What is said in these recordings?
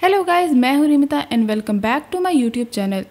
Hello guys, मैं हूँ Rimita and welcome back to my YouTube channel.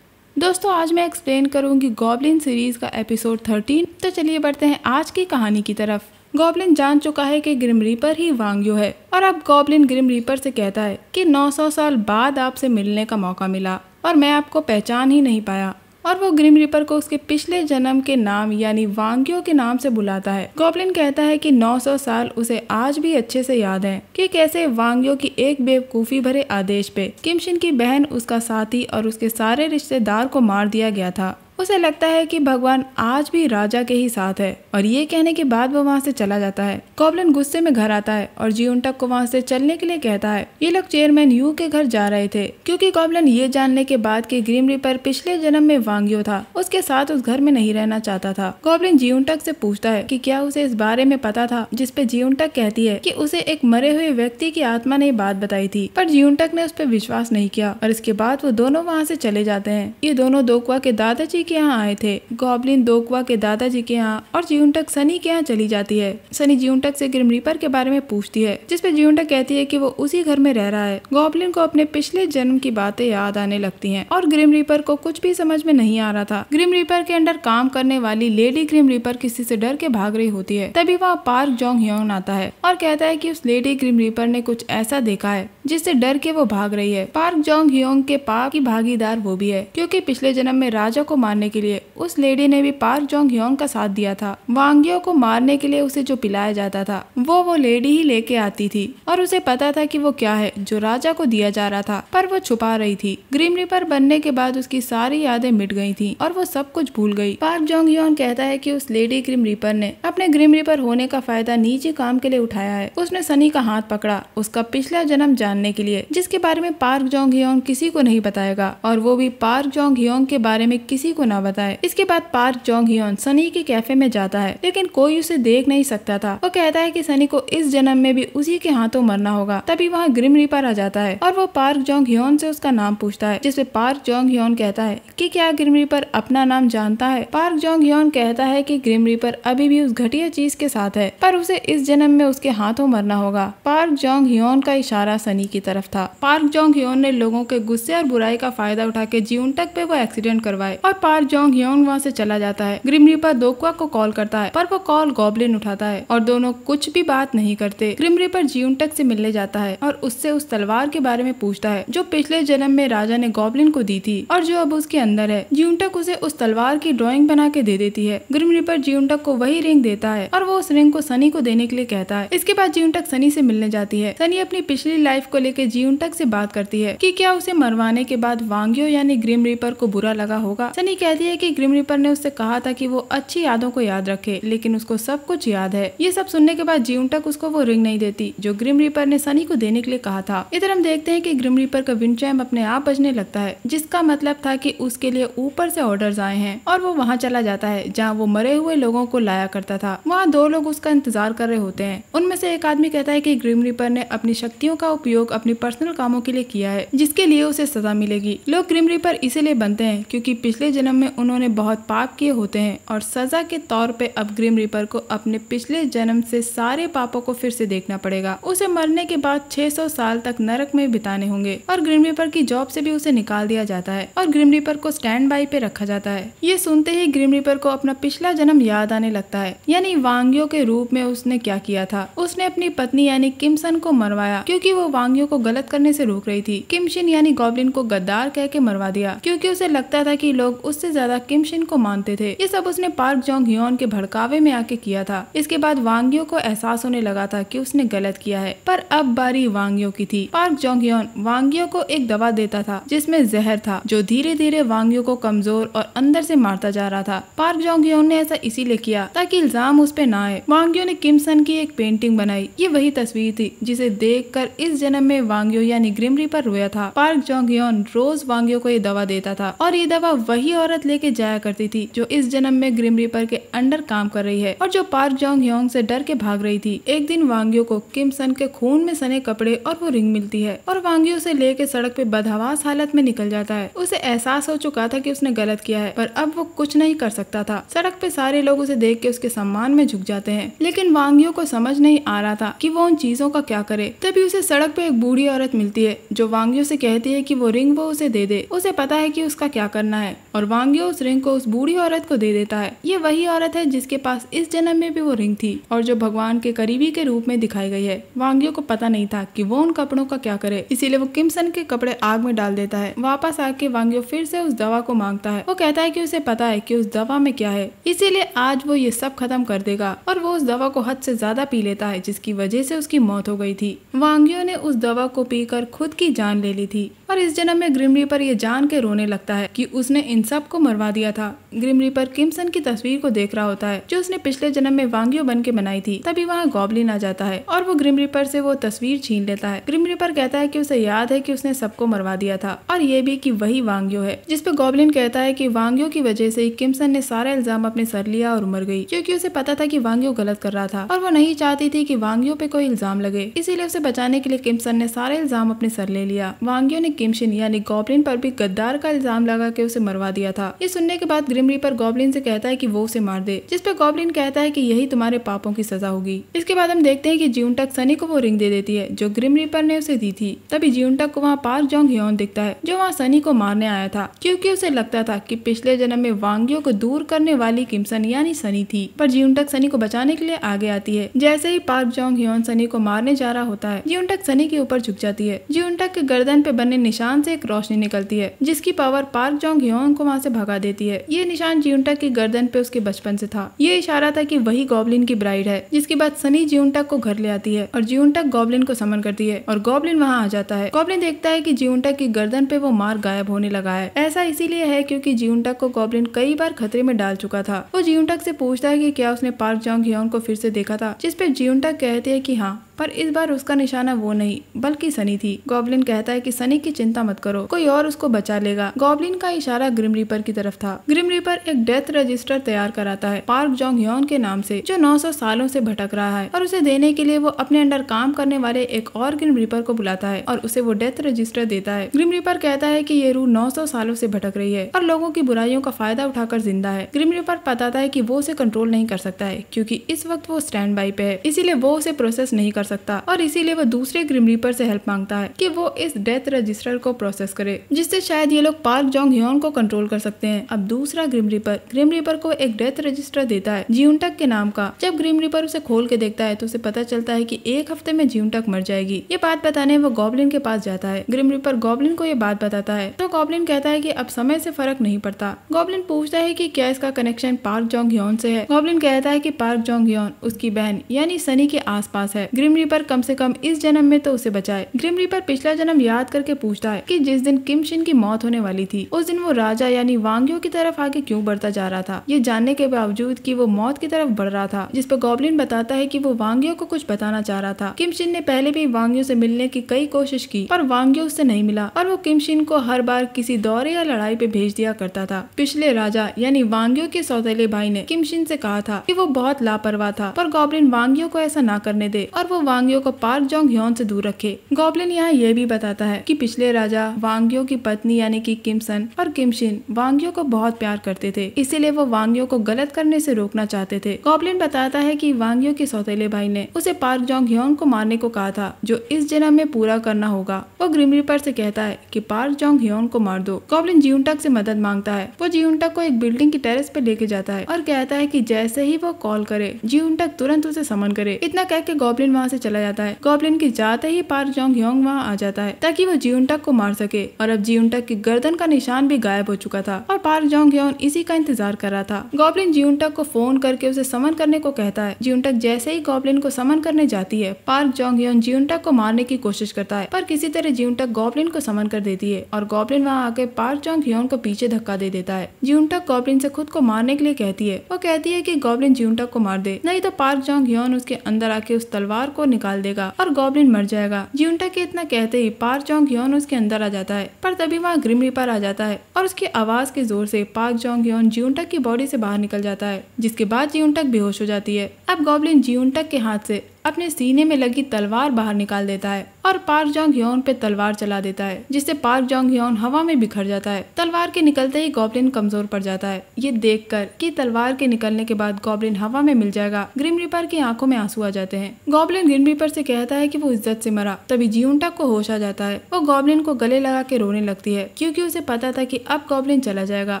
दोस्तों, आज मैं एक्सप्लेन करूंगी गॉब्लिन सीरीज का एपिसोड 13। तो चलिए बढ़ते हैं आज की कहानी की तरफ। गॉब्लिन जान चुका है कि ग्रिम रीपर ही वांग यू है और अब गॉब्लिन ग्रिम रीपर से कहता है कि 900 साल बाद आपसे मिलने का मौका मिला और मैं आपको पहचान ही नहीं पाया। और वो ग्रिम रीपर को उसके पिछले जन्म के नाम यानी वांग्यो के नाम से बुलाता है। गॉब्लिन कहता है कि 900 साल उसे आज भी अच्छे से याद है कि कैसे वांग्यो की एक बेवकूफी भरे आदेश पे किमशिन की बहन, उसका साथी और उसके सारे रिश्तेदार को मार दिया गया था। उसे लगता है कि भगवान आज भी राजा के ही साथ है और ये कहने के बाद वो वहाँ से चला जाता है। गॉब्लिन गुस्से में घर आता है और जियोंटक को वहाँ से चलने के लिए कहता है। ये लोग चेयरमैन यू के घर जा रहे थे क्योंकि गॉब्लिन ये जानने के बाद कि ग्रिम रीपर पिछले जन्म में वांग्यो था, उसके साथ उस घर में नहीं रहना चाहता था। गॉब्लिन जियोंटक से पूछता है कि क्या उसे इस बारे में पता था, जिसपे जियोंटक कहती है कि उसे एक मरे हुए व्यक्ति की आत्मा ने बात बताई थी, पर जियोंटक ने उस पर विश्वास नहीं किया और इसके बाद वो दोनों वहाँ से चले जाते हैं। ये दोनों दोकवा के दादाजी के यहाँ आए थे। गॉब्लिन दोकवा के दादाजी के यहाँ और जियोंटक सनी के यहाँ चली जाती है। सनी जियोंटक से ग्रिम रीपर के बारे में पूछती है, जिसपे जियोंटक कहती है कि वो उसी घर में रह रहा है। गॉब्लिन को अपने पिछले जन्म की बातें याद आने लगती हैं और ग्रिम रीपर को कुछ भी समझ में नहीं आ रहा था। ग्रिम रीपर के अंडर काम करने वाली लेडी ग्रिम रीपर किसी से डर के भाग रही होती है। तभी वहाँ पार्क जोंग ह्योन आता है और कहता है कि उस लेडी ग्रिम रीपर ने कुछ ऐसा देखा है जिससे डर के वो भाग रही है। पार्क जोंग ह्योन के पाप की भागीदार वो भी है क्योंकि पिछले जन्म में राजा को मारने के लिए उस लेडी ने भी पार्क जोंग ह्योन का साथ दिया था। वांग्यो को मारने के लिए उसे जो पिलाया जाता था वो लेडी ही लेके आती थी और उसे पता था कि वो क्या है जो राजा को दिया जा रहा था, पर वो छुपा रही थी। ग्रिम रीपर बनने के बाद उसकी सारी यादें मिट गई थी और वो सब कुछ भूल गई। पार्क जोंग ह्योन कहता है कि उस लेडी ग्रिम रीपर ने अपने ग्रिम रीपर होने का फायदा निजी काम के लिए उठाया है। उसने सनी का हाथ पकड़ा उसका पिछला जन्म जानने के लिए, जिसके बारे में पार्क जोंग ह्योन किसी को नहीं बताएगा और वो भी पार्क जोंग ह्योन के बारे में किसी को ना बताए। इसके बाद पार्क जोंग ह्योन सनी के कैफे में जाता है, लेकिन कोई उसे देख नहीं सकता था। वो कहता है कि सनी को इस जन्म में भी उसी के हाथों मरना होगा। तभी वहाँ ग्रिम रीपर आ जाता है और वो पार्क जोंग ह्योन से उसका नाम पूछता है, जिसपे पार्क जोंग ह्योन कहता है कि क्या ग्रिम रीपर अपना नाम जानता है। पार्क जोंग ह्योन कहता है कि ग्रिम रीपर अभी भी उस घटिया चीज के साथ है, पर उसे इस जन्म में उसके हाथों मरना होगा। पार्क जोंग ह्योन का इशारा सनी की तरफ था। पार्क जोंग ह्योन ने लोगों के गुस्से और बुराई का फायदा उठा के जियोंटक पे वो एक्सीडेंट करवाए और पार्क जोंग ह्योन वहाँ से चला जाता है। ग्रिम रीपर दोकवा को कॉल करता है, पर वो कॉल गॉब्लिन उठाता है और दोनों कुछ भी बात नहीं करते। ग्रिम रीपर जियोंटक से मिलने जाता है और उससे उस तलवार के बारे में पूछता है जो पिछले जन्म में राजा ने गॉब्लिन को दी थी और जो अब उसके अंदर है। जियोंटक उसे उस तलवार की ड्राइंग बना के दे देती है। ग्रिम रीपर जियोंटक को वही रिंग देता है और वो उस रिंग को सनी को देने के लिए कहता है। इसके बाद जियोंटक सनी से मिलने जाती है। सनी अपनी पिछली लाइफ को लेकर जियोंटक से बात करती है कि क्या उसे मरवाने के बाद वांग्यो यानी ग्रिम रीपर को बुरा लगा होगा। सनी कहती है कि ग्रिम रीपर ने उससे कहा था कि वो अच्छी यादों को याद रखे, लेकिन उसको सब कुछ याद है। ये सब सुनने के बाद जियोंटक उसको वो रिंग नहीं देती जो ग्रिम रीपर ने सनी को देने के लिए कहा था। इधर हम देखते हैं कि ग्रिम रीपर का विंड चाइम अपने आप बजने लगता है, जिसका मतलब था कि उसके लिए ऊपर से ऑर्डर्स आए हैं और वो वहाँ चला जाता है जहाँ वो मरे हुए लोगों को लाया करता था। वहाँ दो लोग उसका इंतजार कर रहे होते हैं। उनमें से एक आदमी कहता है कि ग्रिम रीपर ने अपनी शक्तियों का उपयोग अपनी पर्सनल कामों के लिए किया है, जिसके लिए उसे सजा मिलेगी। लोग ग्रिम रीपर इसीलिए बनते हैं क्योंकि पिछले जन्म में उन्होंने बहुत पाप किए होते हैं और सजा के तौर पे अब ग्रिम रीपर को अपने पिछले जन्म से सारे पापों को फिर से देखना पड़ेगा। उसे मरने के बाद 600 साल तक नरक में बिताने होंगे और ग्रिम रीपर की जॉब से भी उसे निकाल दिया जाता है और ग्रिम रीपर को स्टैंड बाई पे रखा जाता है। ये सुनते ही ग्रिम रीपर को अपना पिछला जन्म याद आने लगता है, यानी वांग्यो के रूप में उसने क्या किया था। उसने अपनी पत्नी यानी किमसन को मरवाया क्योंकि वो वांग्यो को गलत करने से रोक रही थी। किमशिन यानी गॉब्लिन को गद्दार कह के मरवा दिया क्योंकि उसे लगता था कि लोग उससे ज्यादा किमशिन को मानते थे। ये सब उसने पार्क जोंग ह्योन के भड़कावे में आके किया था। इसके बाद वांग्यो को एहसास होने लगा था कि उसने गलत किया है, पर अब बारी वांग्यो की थी। पार्क जोंग ह्योन वांग्यो को एक दवा देता था जिसमें जहर था, जो धीरे धीरे वांग्यो को कमजोर और अंदर से मारता जा रहा था। पार्क जोंग ह्योन ने ऐसा इसीलिए किया ताकि इल्जाम उस पे ना आए। वांग्यो ने किमसन की एक पेंटिंग बनाई। ये वही तस्वीर थी जिसे देखकर इस जन्म में वांग्यो यानी ग्रिम रीपर रोया था। पार्क जोंग ह्योन रोज वांग्यो को ये दवा देता था और ये दवा वही औरत औरत लेके जाया करती थी जो इस जन्म में ग्रिम रीपर के अंडर काम कर रही है और जो पार्क जोंग ह्योंग से डर के भाग रही थी। एक दिन वांग्यो को किम सन के खून में सने कपड़े और वो रिंग मिलती है और वांग्यो उसे लेके सड़क पे बदहवास हालत में निकल जाता है। उसे एहसास हो चुका था कि उसने गलत किया है, पर अब वो कुछ नहीं कर सकता था। सड़क पे सारे लोग उसे देख के उसके सम्मान में झुक जाते हैं, लेकिन वांग्यो को समझ नहीं आ रहा था कि वो उन चीजों का क्या करे। तभी उसे सड़क पे एक बूढ़ी औरत मिलती है जो वांग्यो से कहती है कि वो रिंग वो उसे दे दे। उसे पता है कि उसका क्या करना है और वांग्यो उस रिंग को उस बूढ़ी औरत को दे देता है। ये वही औरत है जिसके पास इस जन्म में भी वो रिंग थी और जो भगवान के करीबी के रूप में दिखाई गई है। वांग्यो को पता नहीं था कि वो उन कपड़ों का क्या करे, इसीलिए वो किम सन के कपड़े आग में डाल देता है। वापस आके वांग्यो फिर से उस दवा को मांगता है। वो कहता है कि उसे पता है कि उस दवा में क्या है, इसीलिए आज वो ये सब खत्म कर देगा और वो उस दवा को हद से ज्यादा पी लेता है जिसकी वजह से उसकी मौत हो गई थी। वांग्यो ने उस दवा को पीकर खुद की जान ले ली थी और इस जन्म में ग्रिम रीपर ये जान के रोने लगता है कि उसने इन सब को मरवा दिया था। ग्रिम रीपर किम सन की तस्वीर को देख रहा होता है जो उसने पिछले जन्म में वांग्यो बन के बनाई थी। तभी वहाँ गॉब्लिन आ जाता है और वो ग्रिम रीपर से वो तस्वीर छीन लेता है। ग्रिम रीपर कहता है कि उसे याद है कि उसने सबको मरवा दिया था और ये भी कि वही वांग्यो है, जिसपे गॉब्लिन कहता है कि वांग्यो की वजह से ही किम सन ने सारा इल्जाम अपने सर लिया और मर गई, क्योंकि उसे पता था कि वांग्यो गलत कर रहा था और वो नहीं चाहती थी कि वांग्यो पे कोई इल्जाम लगे। इसीलिए उसे बचाने के लिए किम सन ने सारे इल्जाम अपने सर ले लिया। वांग्यो ने किम शिन यानी गॉब्लिन पर भी गद्दार का इल्जाम लगा के उसे मरवा दिया था। ये सुनने के बाद ग्रिम रीपर गॉब्लिन से कहता है कि वो उसे मार दे, जिसपे गॉब्लिन कहता है कि यही तुम्हारे पापों की सजा होगी। इसके बाद हम देखते हैं कि जियोंटक सनी को वो रिंग दे देती है जो ग्रिम रीपर ने उसे दी थी। तभी जियोंटक को वहाँ पार्क जोंग ह्योन दिखता है जो वहाँ सनी को मारने आया था, क्योंकि उसे लगता था कि पिछले जन्म में वांग्यो को दूर करने वाली किम सन यानी सनी थी। पर जियोंटक सनी को बचाने के लिए आगे आती है। जैसे ही पार्क जोंग ह्योन सनी को मारने जा रहा होता है, जियोंटक सनी के ऊपर झुक जाती है। जियोंटक के गर्दन पे बने निशान से एक रोशनी निकलती है जिसकी पावर पार्क जोंग ह्योन को वहाँ से भगा देती है। ये निशान जियोंटक की गर्दन पे उसके बचपन से था। ये इशारा था कि वही गॉब्लिन की ब्राइड है। जिसके बाद सनी जियोंटक को घर ले आती है और जियोंटक गॉब्लिन को समन करती है और गॉब्लिन वहाँ आ जाता है। गॉब्लिन देखता है कि जियोंटक की गर्दन पे वो मार गायब होने लगा है। ऐसा इसीलिए है क्योंकि जियोंटक को गॉब्लिन कई बार खतरे में डाल चुका था। वो जियोंटक से पूछता है कि क्या उसने पार्क जोंग ह्योन को फिर से देखा था, जिसपे जियोंटक कहते हैं कि हाँ, पर इस बार उसका निशाना वो नहीं बल्कि सनी थी। गॉब्लिन कहता है कि सनी की चिंता मत करो, कोई और उसको बचा लेगा। गॉब्लिन का इशारा ग्रिम रीपर की तरफ था। ग्रिम रीपर एक डेथ रजिस्टर तैयार कराता है पार्क जोंग ह्योन के नाम से, जो 900 सालों से भटक रहा है, और उसे देने के लिए वो अपने अंडर काम करने वाले एक और ग्रिम रीपर को बुलाता है और उसे वो डेथ रजिस्टर देता है। ग्रिम रीपर कहता है कि ये रूह 900 सालों से भटक रही है और लोगों की बुराइयों का फायदा उठाकर जिंदा है। ग्रिम रीपर बताता है कि वो उसे कंट्रोल नहीं कर सकता है क्योंकि इस वक्त वो स्टैंड बाई पे है, इसीलिए वो उसे प्रोसेस नहीं कर सकता और इसीलिए वो दूसरे ग्रिम रीपर से हेल्प मांगता है कि वो इस डेथ रजिस्टर को प्रोसेस करे, जिससे शायद ये लोग पार्क जोंग ह्योन को कंट्रोल कर सकते हैं। अब दूसरा ग्रिम रीपर को एक डेथ रजिस्टर देता है जियोंटक के नाम का। जब ग्रिम रीपर उसे खोल के देखता है तो उसे पता चलता है कि एक हफ्ते में जियोंटक मर जाएगी। ये बात बताने वो गॉब्लिन के पास जाता है। ग्रिम रीपर गॉब्लिन को ये बात बताता है तो गॉब्लिन कहता है कि अब समय से फर्क नहीं पड़ता। गॉब्लिन पूछता है कि क्या इसका कनेक्शन पार्क जोंग ह्योन से है। गॉब्लिन कहता है कि पार्क जोंग ह्योन उसकी बहन यानी सनी के आसपास है। ग्रिम रीपर कम से कम इस जन्म में तो उसे बचाए। ग्रिम रीपर पिछला जन्म याद करके पूछता है कि जिस दिन किम शिन की मौत होने वाली थी उस दिन वो राजा यानी वांग्यो की तरफ आगे क्यों बढ़ता जा रहा था, ये जानने के बावजूद कि वो मौत की तरफ बढ़ रहा था। जिस पर गॉब्लिन बताता है कि वो वांग्यो को कुछ बताना चाह रहा था। किम शिन ने पहले भी वांग्यो से मिलने की कई कोशिश की पर वांग्यो उससे नहीं मिला और वो किम शिन को हर बार किसी दौरे या लड़ाई पे भेज दिया करता था। पिछले राजा यानी वांग्यो के सौतेले भाई ने किम शिन से कहा था कि वो बहुत लापरवाह था, पर गॉब्लिन वांग्यो को ऐसा ना करने दे और वो वांग्यो को पार्क जोंग ह्योन से दूर रखे। गॉब्लिन यहाँ ये भी बताता है कि पिछले राजा वांग्यो की पत्नी यानी कि किम सन और किम शिन वांग्यो को बहुत प्यार करते थे, इसीलिए वो वांग्यो को गलत करने से रोकना चाहते थे। गॉब्लिन बताता है कि वांग्यो के सौतेले भाई ने उसे पार्क जोंग ह्योन को मारने को कहा था जो इस जन्म में पूरा करना होगा। वो ग्रिम रीपर से कहता है कि पार्क जोंग ह्योन को मार दो। गॉब्लिन जियोंटक से मदद मांगता है। वो जियोंटक को एक बिल्डिंग की टेरेस पे लेके जाता है और कहता है कि जैसे ही वो कॉल करे जियोंटक तुरंत उसे समन करे। इतना कह के गॉब्लिन वहाँ से चला जाता है। गॉब्लिन की जाते ही पार्क जोंग ह्योन वहाँ आ जाता है ताकि वो जियोंटक को मार सके और अब जियोंटक की गर्दन का निशान भी गायब हो चुका था और पार्क जोंग ह्योन इसी का इंतजार कर रहा था। गॉब्लिन जियोंटक को फोन करके उसे समन करने को कहता है। जियोंटक जैसे ही गॉब्लिन को समन करने जाती है पार्क जोंग ह्योन जियोंटक को मारने की कोशिश करता है, पर किसी तरह जियोंटक गॉब्लिन को समन कर देती है और गॉब्लिन वहाँ आके पार्क जोंग ह्योन को पीछे धक्का दे देता है। जियोंटक गॉब्लिन से खुद को मारने के लिए कहती है। वो कहती है कि गॉब्लिन जियोंटक को मार दे, नहीं तो पार्क जोंग ह्योन उसके अंदर आके उस तलवार को निकाल देगा और गॉब्लिन मर जाएगा। जियोंटक के इतना कहते ही पार्क जोंग ह्योन उसके अंदर आ जाता है, पर तभी वहाँ ग्रिम रीपर आ जाता है और उसकी आवाज के जोर से पार्क जोंग ह्योन जियोंटक की बॉडी से बाहर निकल जाता है, जिसके बाद जियोंटक बेहोश हो जाती है। अब गॉब्लिन जियोंटक के हाथ से अपने सीने में लगी तलवार बाहर निकाल देता है और पार्क जोंग ह्योन पे तलवार चला देता है, जिससे पार्क जोंग ह्योन हवा में बिखर जाता है। तलवार के निकलते ही गॉब्लिन कमजोर पड़ जाता है। ये देखकर कि तलवार के निकलने के बाद गॉब्लिन हवा में मिल जाएगा, ग्रिम रीपर की आंखों में आंसू आ जाते हैं। गॉब्लिन ग्रिम रीपर से कहता है कि वो इज्जत से मरा। तभी जियोंटक को होश आ जाता है। वो गॉब्लिन को गले लगा के रोने लगती है, क्योंकि उसे पता था कि अब गॉब्लिन चला जाएगा।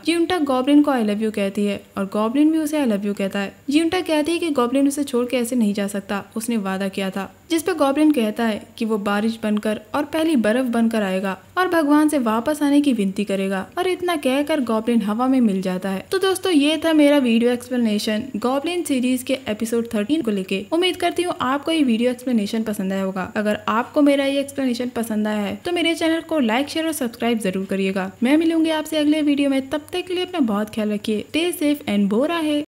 जियोंटक गॉब्लिन को आई लव यू कहती है और गॉब्लिन भी उसे आई लव यू कहता है। जियोंटक कहती है कि गॉब्लिन उसे छोड़ के ऐसे नहीं जा सकता, उसने वादा किया था। जिस पे गॉब्लिन कहता है कि वो बारिश बनकर और पहली बर्फ बनकर आएगा और भगवान से वापस आने की विनती करेगा, और इतना कहकर गॉब्लिन हवा में मिल जाता है। तो दोस्तों ये था मेरा वीडियो एक्सप्लेनेशन गॉब्लिन सीरीज के एपिसोड 13 को लेके। उम्मीद करती हूँ आपको ये वीडियो एक्सप्लेनेशन पसंद आया होगा। अगर आपको मेरा ये एक्सप्लेनेशन पसंद आया है तो मेरे चैनल को लाइक, शेयर और सब्सक्राइब जरूर करिएगा। मैं मिलूंगी आपसे अगले वीडियो में, तब तक के लिए अपना बहुत ख्याल रखिए। स्टे सेफ एंड बोरा है।